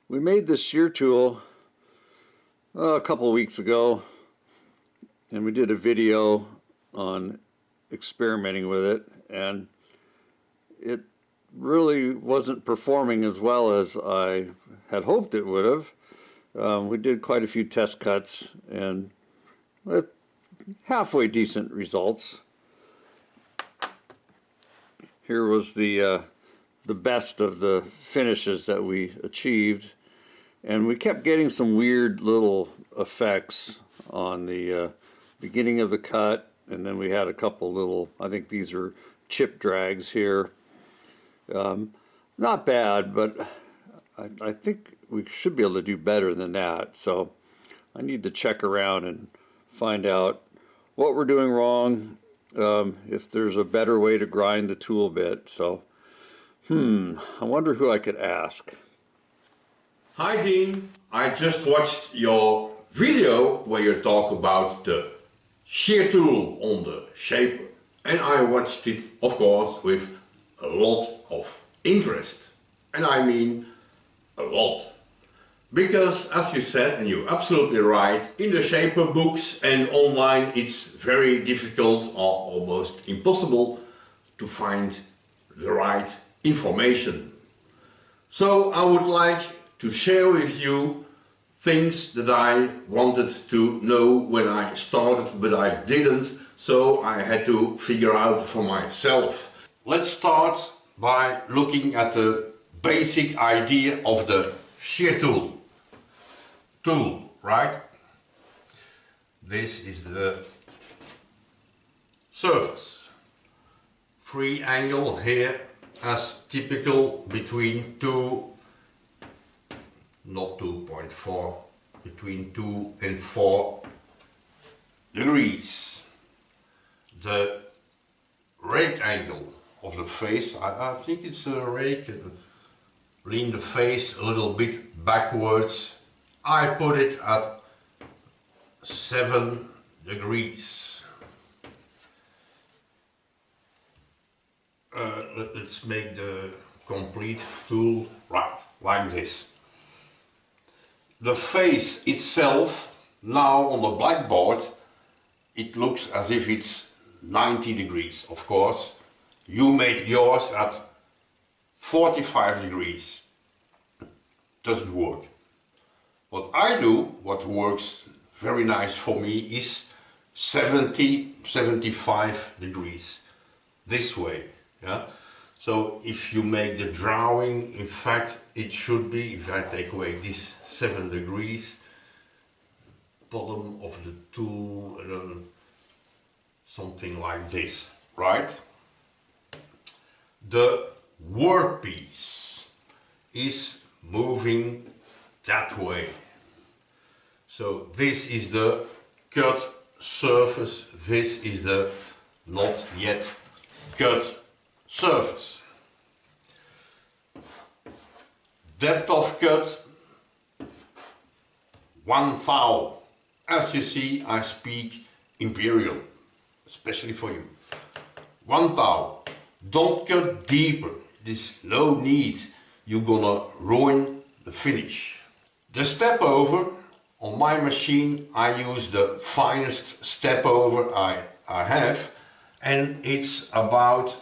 We made this shear tool a couple of weeks ago, and we did a video on experimenting with it, and it really wasn't performing as well as I had hoped it would have. We did quite a few test cuts and with halfway decent results. Here was the best of the finishes that we achieved, and we kept getting some weird little effects on the beginning of the cut, and then we had a couple little, I think these are chip drags here. Not bad, but I think we should be able to do better than that. So I need to check around and find out what we're doing wrong, if there's a better way to grind the tool bit. So, I wonder who I could ask. Hi Dean, I just watched your video where you talk about the shear tool on the shaper, and I watched it, of course, with a lot of interest. And I mean a lot. Because, as you said, and you're absolutely right, in the shaper books and online it's very difficult or almost impossible to find the right information. So I would like to share with you things that I wanted to know when I started, but I didn't, so I had to figure out for myself. Let's start by looking at the basic idea of the shear tool. Right? This is the surface. Free angle here as typical between 2, not 2.4, between 2 and 4 degrees. The rake angle of the face, I think it's a rake, lean the face a little bit backwards. I put it at 7 degrees. Let's make the complete tool right, like this. The face itself, now on the blackboard, it looks as if it's 90 degrees, of course. You made yours at 45 degrees. Doesn't work. What I do, what works very nice for me, is 75 degrees. This way. Yeah? So if you make the drawing, in fact, it should be, if I take away this 7 degrees, bottom of the tool, something like this, right? The workpiece is moving that way. So this is the cut surface, this is the not yet cut surface. Depth of cut, 1 thou. As you see, I speak imperial, especially for you. 1 thou. Don't cut deeper, there's no need, you're gonna ruin the finish. The step over, on my machine I use the finest step over I have, and it's about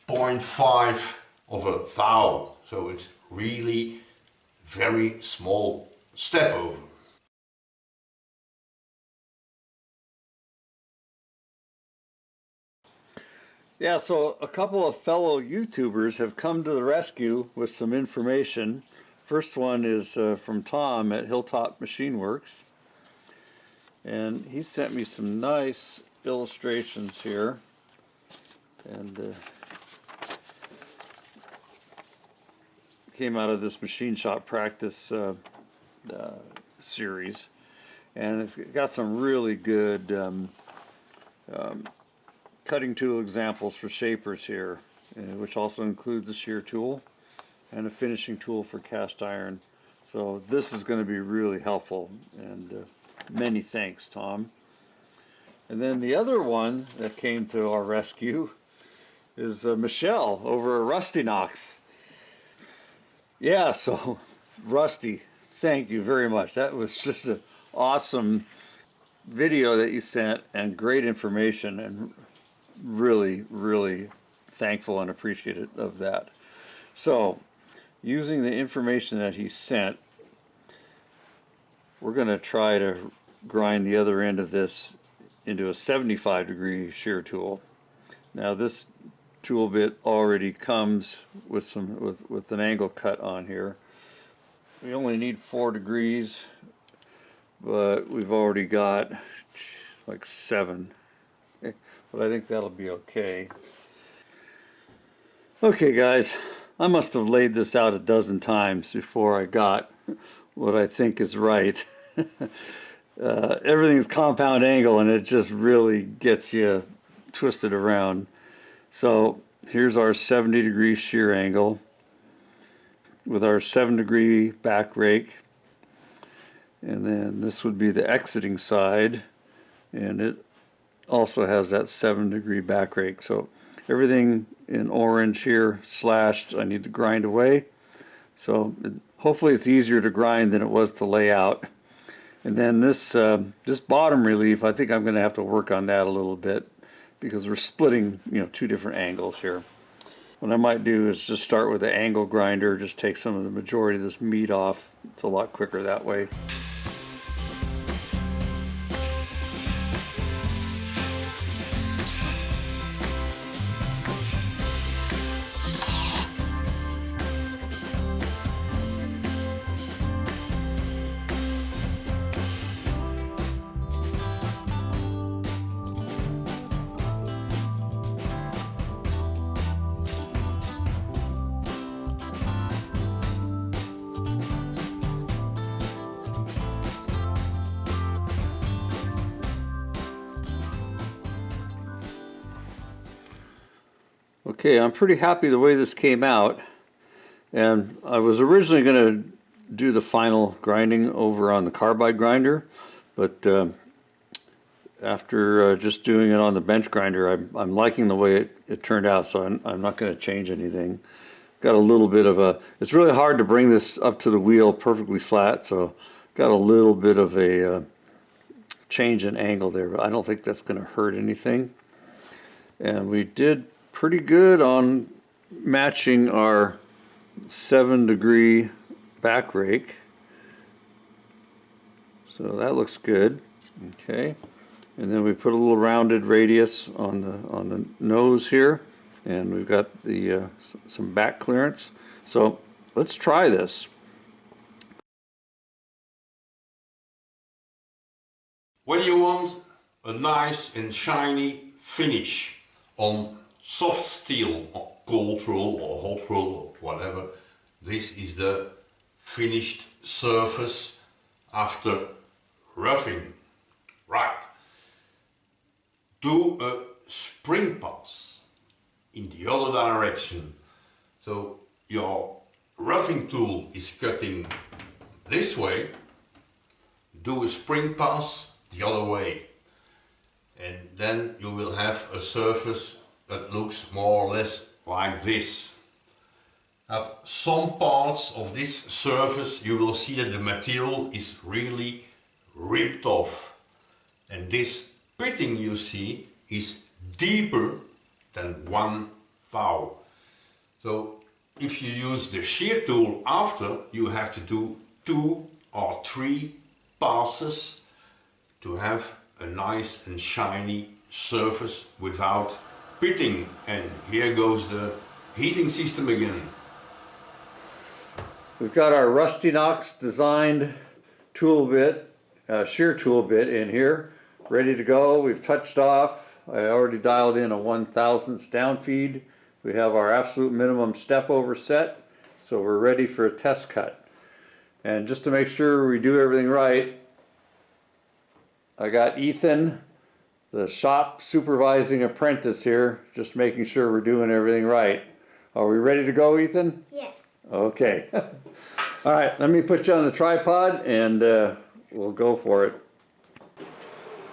0.5 of a thou, so it's really very small step over. Yeah, so a couple of fellow YouTubers have come to the rescue with some information. First one is from Tom at Hilltop Machine Works, and he sent me some nice illustrations here, and came out of this machine shop practice series, and it's got some really good cutting tool examples for shapers here, which also includes the shear tool and a finishing tool for cast iron. So this is going to be really helpful, and many thanks, Tom. And then the other one that came to our rescue is Michel over at Rustinox. Yeah, so Rusty, thank you very much. That was just an awesome video that you sent and great information, and really, really thankful and appreciative of that. So, using the information that he sent, we're going to try to grind the other end of this into a 75-degree shear tool. Now this tool bit already comes with with an angle cut on here. We only need 4 degrees, but we've already got like 7. But I think that'll be okay. Okay guys, I must have laid this out a dozen times before I got what I think is right. Everything's compound angle and it just really gets you twisted around. So here's our 70-degree shear angle with our 7-degree back rake, and then this would be the exiting side, and it also has that 7-degree back rake. So everything in orange here slashed, I need to grind away. So hopefully it's easier to grind than it was to lay out. And then this bottom relief, I think I'm going to have to work on that a little bit because we're splitting, 2 different angles here. What I might do is just start with the angle grinder, just take some of the majority of this meat off. It's a lot quicker that way. Okay, I'm pretty happy the way this came out, and I was originally going to do the final grinding over on the carbide grinder, but after just doing it on the bench grinder, I'm liking the way it turned out, so I'm not going to change anything. Got a little bit of it's really hard to bring this up to the wheel perfectly flat, so got a little bit of a change in angle there, but I don't think that's going to hurt anything. And we did pretty good on matching our 7-degree back rake. So that looks good. Okay. And then we put a little rounded radius on the nose here, and we've got the some back clearance. So let's try this. When you want a nice and shiny finish on soft steel or cold roll or hot roll or whatever, this is the finished surface after roughing. Right. Do a spring pass in the other direction. So your roughing tool is cutting this way. Do a spring pass the other way. And then you will have a surface that looks more or less like this. At some parts of this surface you will see that the material is really ripped off. And this pitting you see is deeper than 1 thou. So if you use the shear tool after, you have to do 2 or 3 passes to have a nice and shiny surface without pitting. And here goes the heating system again. We've got our Rustinox designed tool bit, shear tool bit in here, ready to go. We've touched off. I already dialed in a 1/1000th down feed. We have our absolute minimum step over set, so we're ready for a test cut. And just to make sure we do everything right, I got Ethan, the shop supervising apprentice here, just making sure we're doing everything right. Are we ready to go, Ethan? Yes. Okay. All right, let me put you on the tripod and we'll go for it.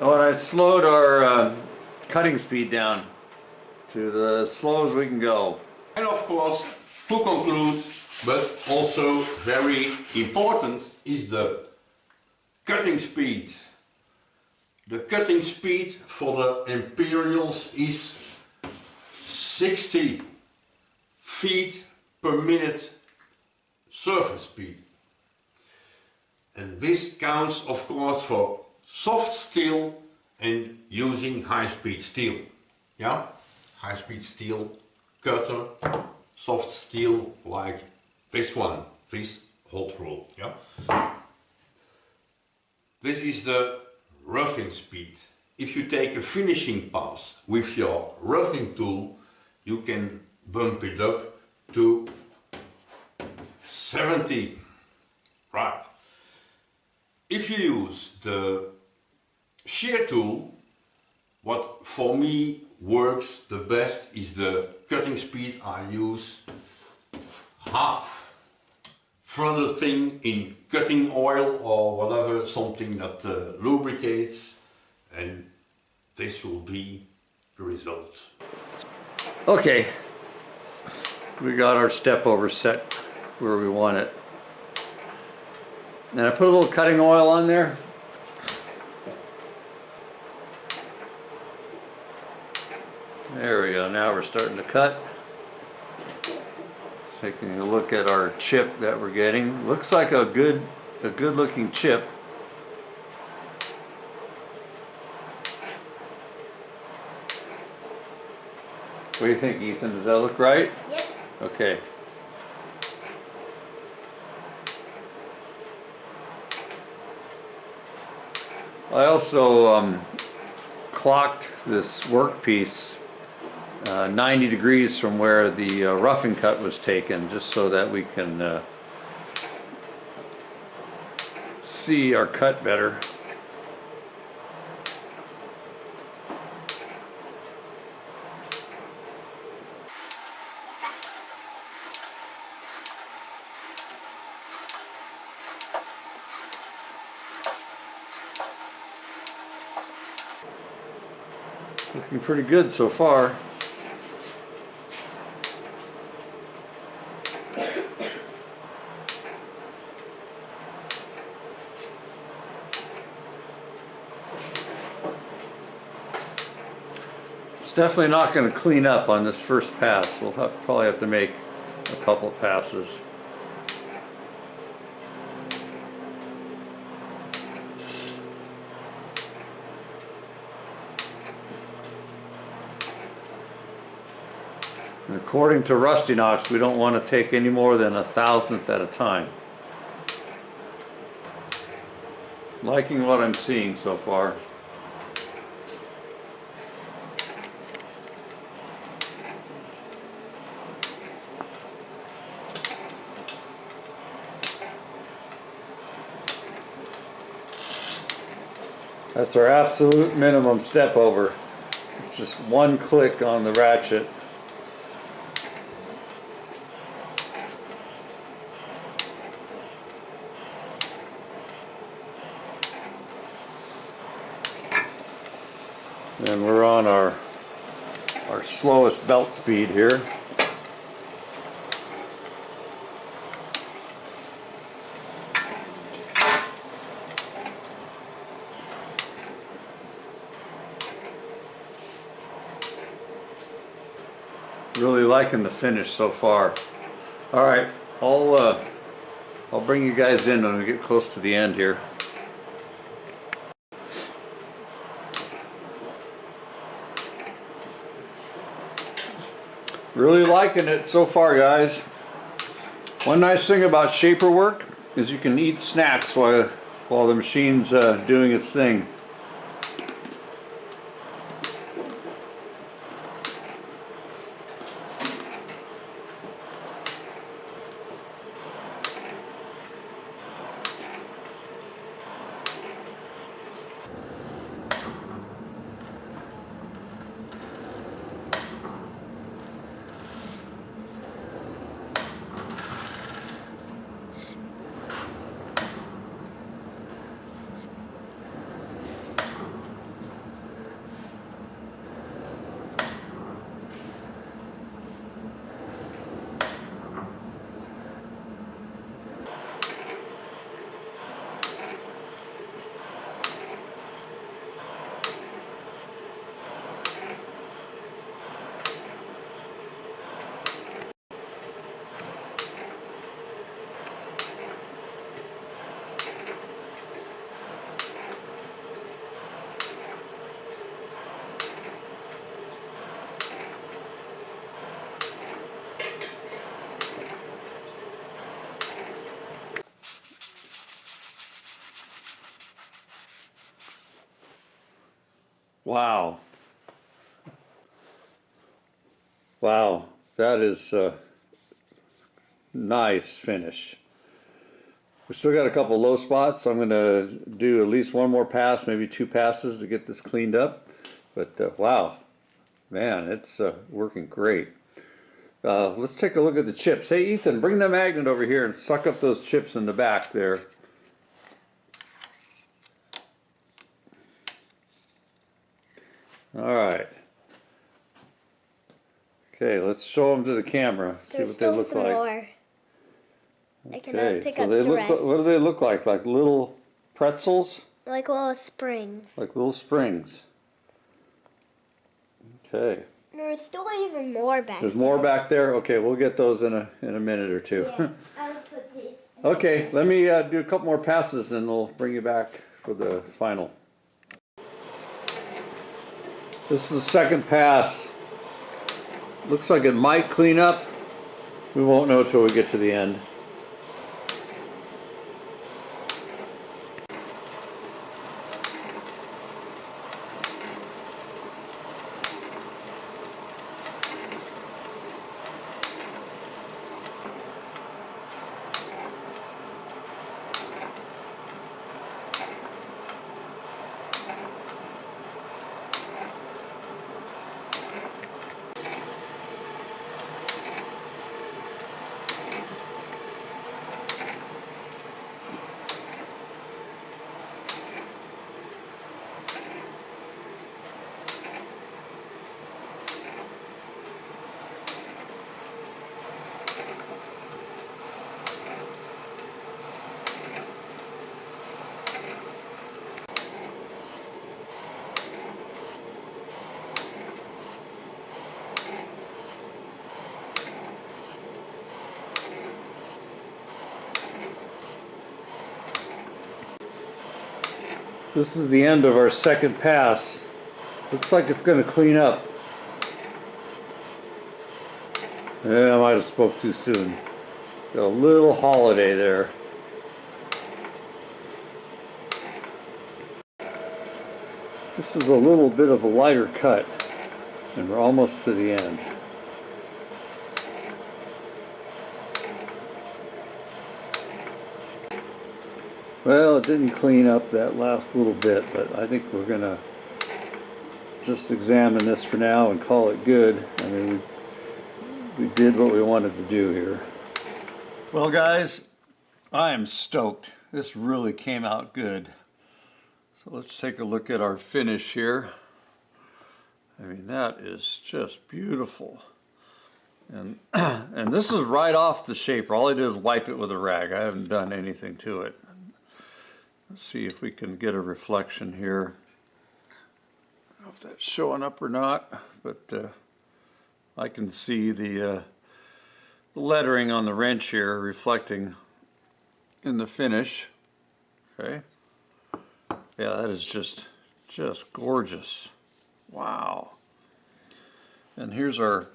Oh, and I slowed our cutting speed down to the slow as we can go. And of course, to conclude, but also very important is the cutting speed. The cutting speed for the Imperials is 60 feet per minute surface speed. And this counts of course for soft steel and using high-speed steel. Yeah? High-speed steel cutter, soft steel like this one, this hot roll. Yeah? This is the roughing speed. If you take a finishing pass with your roughing tool, you can bump it up to 70. Right. If you use the shear tool, what for me works the best is the cutting speed. I use half from the thing in cutting oil or whatever, something that lubricates, and this will be the result. Okay, we got our step over set where we want it. And I put a little cutting oil on there. There we go, now we're starting to cut. Taking a look at our chip that we're getting. Looks like a good looking chip. What do you think, Ethan? Does that look right? Yep. Okay. I also clocked this workpiece 90 degrees from where the roughing cut was taken, just so that we can see our cut better. Looking pretty good so far. It's definitely not going to clean up on this first pass. We'll probably have to make a couple passes. And according to Rustinox, we don't want to take any more than 1/1000th at a time. Liking what I'm seeing so far. That's our absolute minimum step over. Just one click on the ratchet. And we're on our slowest belt speed here. Really liking the finish so far. All right, I'll bring you guys in when we get close to the end here. Really liking it so far, guys. One nice thing about shaper work is you can eat snacks while the machine's doing its thing. Wow. Wow, that is a nice finish. We still got a couple low spots, so I'm going to do at least one more pass, maybe 2 passes to get this cleaned up. But wow, man, it's working great. Let's take a look at the chips. Hey, Ethan, bring the magnet over here and suck up those chips in the back there. All right. Okay, let's show them to the camera. See There's what they still look some like. more. I cannot Okay, pick so up they the look. rest. What do they look like? Like little pretzels? Like little springs. Like little springs. Okay. There's still even more back There's there. more back there. Okay, we'll get those in a minute or two. Yeah, I would put these. Okay, let me do a couple more passes and we'll bring you back for the final. This is the second pass. Looks like it might clean up. We won't know till we get to the end. This is the end of our second pass. Looks like it's going to clean up. Yeah, I might have spoke too soon. Got a little holiday there. This is a little bit of a lighter cut, and we're almost to the end. Well, it didn't clean up that last little bit, but I think we're gonna just examine this for now and call it good. I mean, we did what we wanted to do here. Well, guys, I am stoked. This really came out good. So let's take a look at our finish here. I mean, that is just beautiful. And and this is right off the shaper. All I did was wipe it with a rag. I haven't done anything to it. Let's see if we can get a reflection here. I don't know if that's showing up or not, but I can see the lettering on the wrench here reflecting in the finish. Okay. Yeah, that is just gorgeous. Wow. And here's our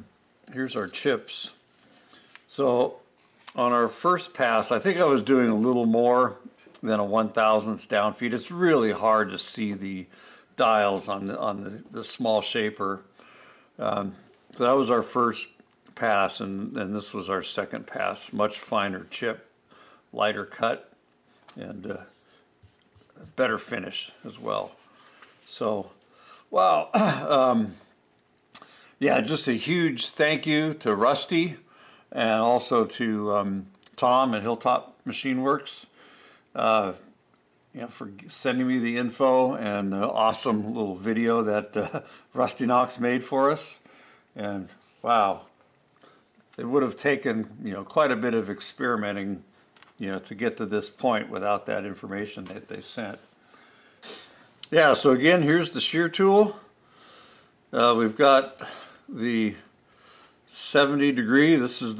chips. So on our first pass, I think I was doing a little more than a 1,000th down feed. It's really hard to see the dials on the small shaper. So that was our first pass, and this was our second pass. Much finer chip, lighter cut, and better finish as well. So, wow. Yeah, just a huge thank you to Rusty and also to Tom at Hilltop Machine Works. For sending me the info and the awesome little video that Rustinox made for us. And wow, it would have taken quite a bit of experimenting to get to this point without that information that they sent. Yeah, so again, here's the shear tool. We've got the 70 degree. This is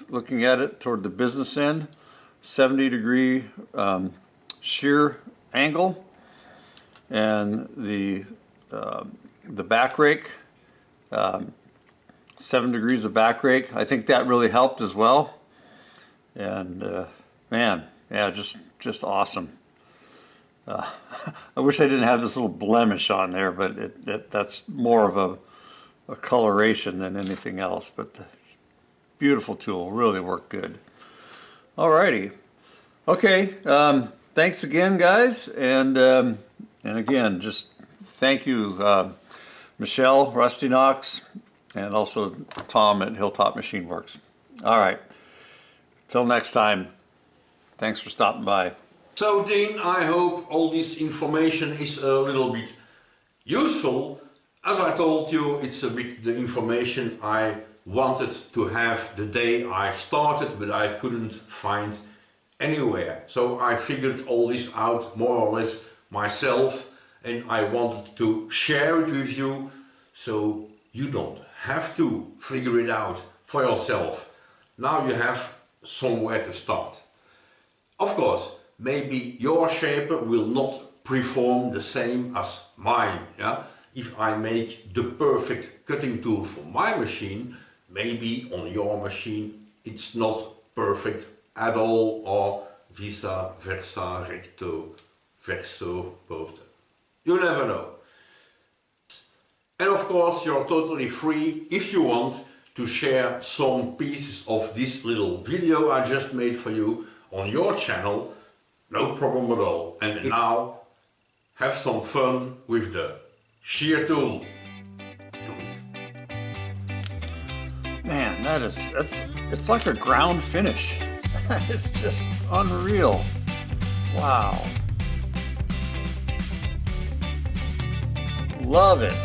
looking at it toward the business end. 70 degree shear angle, and the back rake, 7 degrees of back rake. I think that really helped as well. And man, yeah, just awesome. I wish I didn't have this little blemish on there, but that's more of a coloration than anything else. But beautiful tool, really worked good. Alrighty, okay. Thanks again, guys, and again, just thank you, Michel, Rustinox, and also Tom at Hilltop Machine Works. All right, till next time. Thanks for stopping by. So Dean, I hope all this information is a little bit useful. As I told you, it's a bit the information I wanted to have the day I started, but I couldn't find anywhere. So I figured all this out more or less myself, and I wanted to share it with you so you don't have to figure it out for yourself. Now you have somewhere to start. Of course, maybe your shaper will not perform the same as mine. Yeah? If I make the perfect cutting tool for my machine, maybe on your machine it's not perfect at all, or vice versa, recto verso, both. You never know. And of course you're totally free, if you want, to share some pieces of this little video I just made for you on your channel. No problem at all. And now have some fun with the shear tool. Do it. Man, it's like a ground finish. It's just unreal. Wow. Love it.